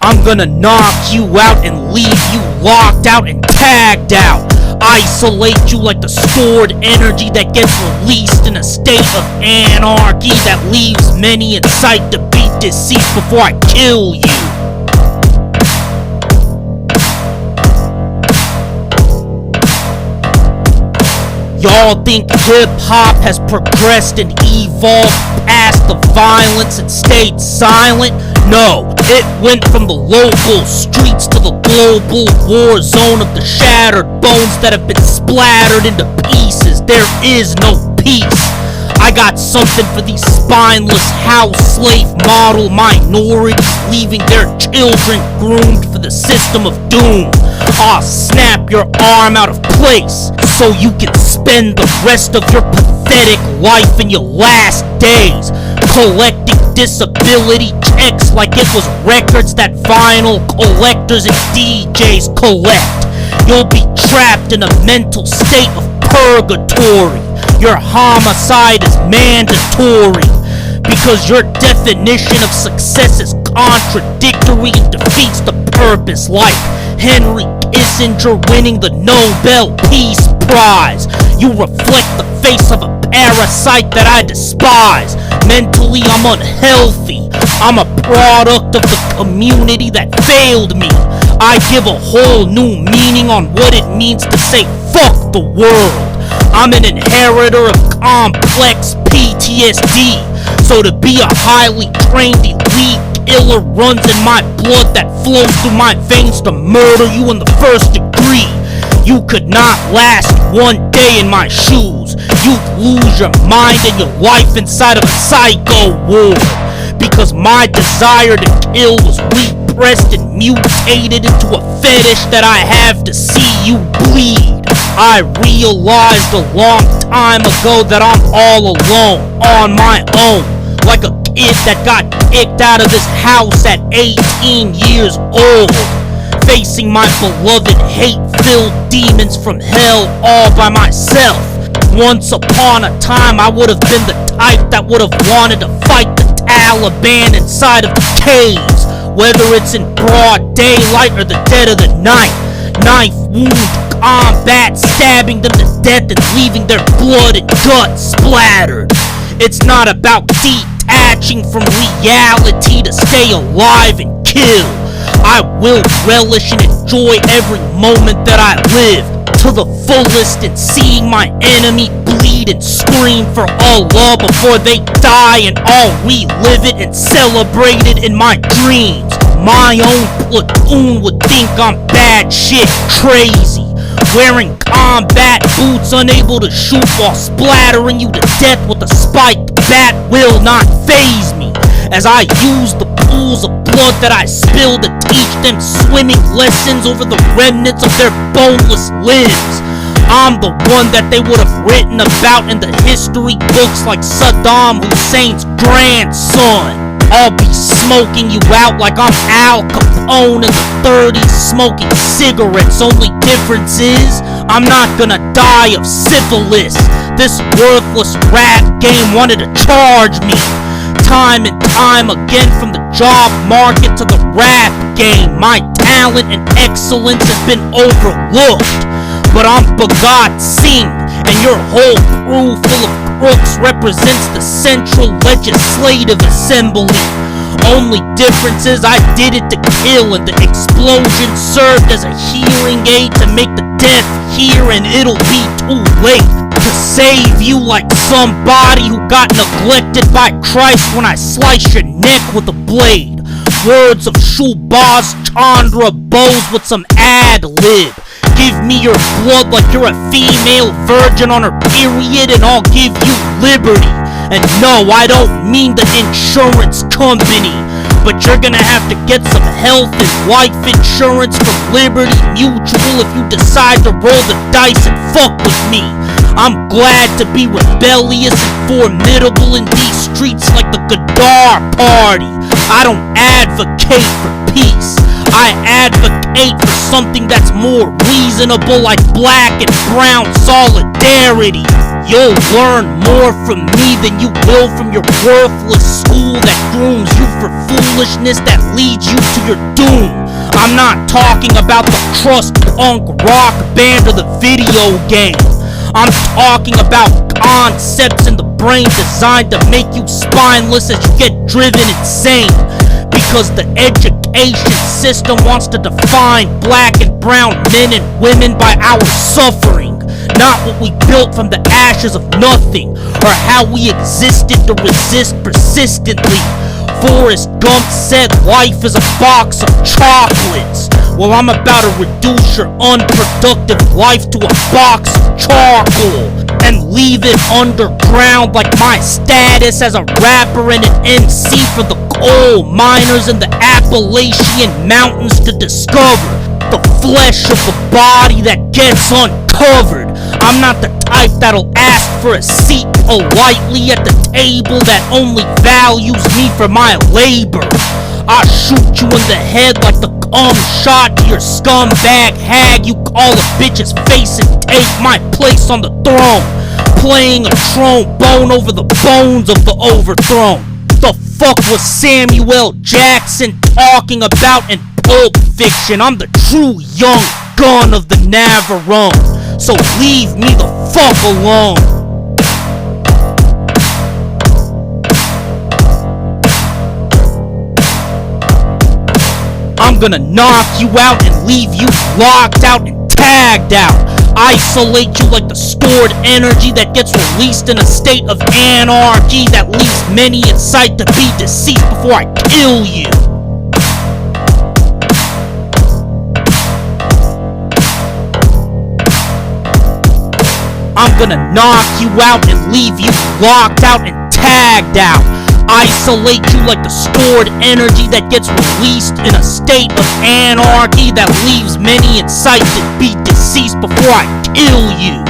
I'm gonna knock you out and leave you locked out and tagged out. Isolate you like the stored energy that gets released in a state of anarchy that leaves many in sight to be deceased before I kill you. Y'all think hip-hop has progressed and evolved past the violence and stayed silent? No, it went from the local streets to the global war zone of the shattered bones that have been splattered into pieces. There is no peace. I got something for these spineless house slave model minorities leaving their children groomed for the system of doom. I'll snap your arm out of place so you can spend the rest of your pathetic life in your last days collecting disability checks like it was records that vinyl collectors and DJs collect. You'll be trapped in a mental state of purgatory. Your homicide is mandatory because your definition of success is contradictory and defeats the purpose, like Henry Kissinger winning the Nobel Peace Prize. You reflect the face of a parasite that I despise. Mentally, I'm unhealthy. I'm a product of the community that failed me. I give a whole new meaning on what it means to say fuck the world. I'm an inheritor of complex PTSD, so to be a highly trained elite killer runs in my blood that flows through my veins to murder you in the first degree. You could not last one day in my shoes. You'd lose your mind and your life inside of a psycho ward, because my desire to kill was repressed and mutated into a fetish that I have to see you bleed. I realized a long time ago that I'm all alone, on my own, like a kid that got kicked out of his house at 18 years old, facing my beloved hate-filled demons from hell all by myself. Once upon a time, I would have been the type that would have wanted to fight the Taliban inside of the caves, whether it's in broad daylight or the dead of the night. Knife wound combat, stabbing them to death and leaving their blood and guts splattered. It's not about detaching from reality to stay alive and kill. I will relish and enjoy every moment that I live to the fullest, and seeing my enemy bleed and scream for Allah before they die, and I'll relive it and celebrate it in my dreams. My own platoon would think I'm bad shit crazy, wearing combat boots, unable to shoot while splattering you to death with a spiked bat will not faze me, as I use the pools of blood that I spill to teach them swimming lessons over the remnants of their boneless limbs. I'm the one that they would have written about in the history books like Saddam Hussein's grandson. I'll be smoking you out like I'm Al Capone in the 30s smoking cigarettes. Only difference is I'm not gonna die of syphilis. This worthless rap game wanted to charge me time and time again, from the job market to the rap game. My talent and excellence has been overlooked, but I'm Bhagat Singh, and your whole crew full of crooks represents the Central Legislative Assembly. Only difference is I did it to kill, and the explosion served as a hearing aid to make the death hear, and it'll be too late to save you like somebody who got neglected by Christ when I slice your neck with a blade. Words of Shubhas Chandra Bose with some ad-lib. Give me your blood like you're a female virgin on her period, and I'll give you liberty. And no, I don't mean the insurance company, but you're gonna have to get some health and life insurance from Liberty Mutual if you decide to roll the dice and fuck with me. I'm glad to be rebellious and formidable in these streets like the Gadar Party. I don't advocate for peace. I advocate for something that's more reasonable, like black and brown solidarity. You'll learn more from me than you will from your worthless school that grooms you for foolishness that leads you to your doom. I'm not talking about the crust punk rock band or the video game. I'm talking about concepts in the brain designed to make you spineless as you get driven insane. Because the education system wants to define black and brown men and women by our suffering, not what we built from the ashes of nothing, or how we existed to resist persistently. Forrest Gump said life is a box of chocolates. Well, I'm about to reduce your unproductive life to a box of charcoal and leave it underground like my status as a rapper and an MC for the coal miners in the Appalachian Mountains to discover the flesh of the body that gets uncovered. I'm not the type that'll ask for a seat politely at the table that only values me for my labor. I'll shoot you in the head like the shot to your scumbag hag you call a bitch's face and take my place on the throne, playing a trombone over the bones of the overthrown. The fuck was Samuel Jackson talking about in Pulp Fiction? I'm the true young gun of the Navarone, so leave me the fuck alone. I'm gonna knock you out and leave you locked out and tagged out. Isolate you like the stored energy that gets released in a state of anarchy that leaves many in sight to be deceased before I kill you. I'm gonna knock you out and leave you locked out and tagged out. Isolate you like the stored energy that gets released in a state of anarchy that leaves many in sight to be deceased before I kill you.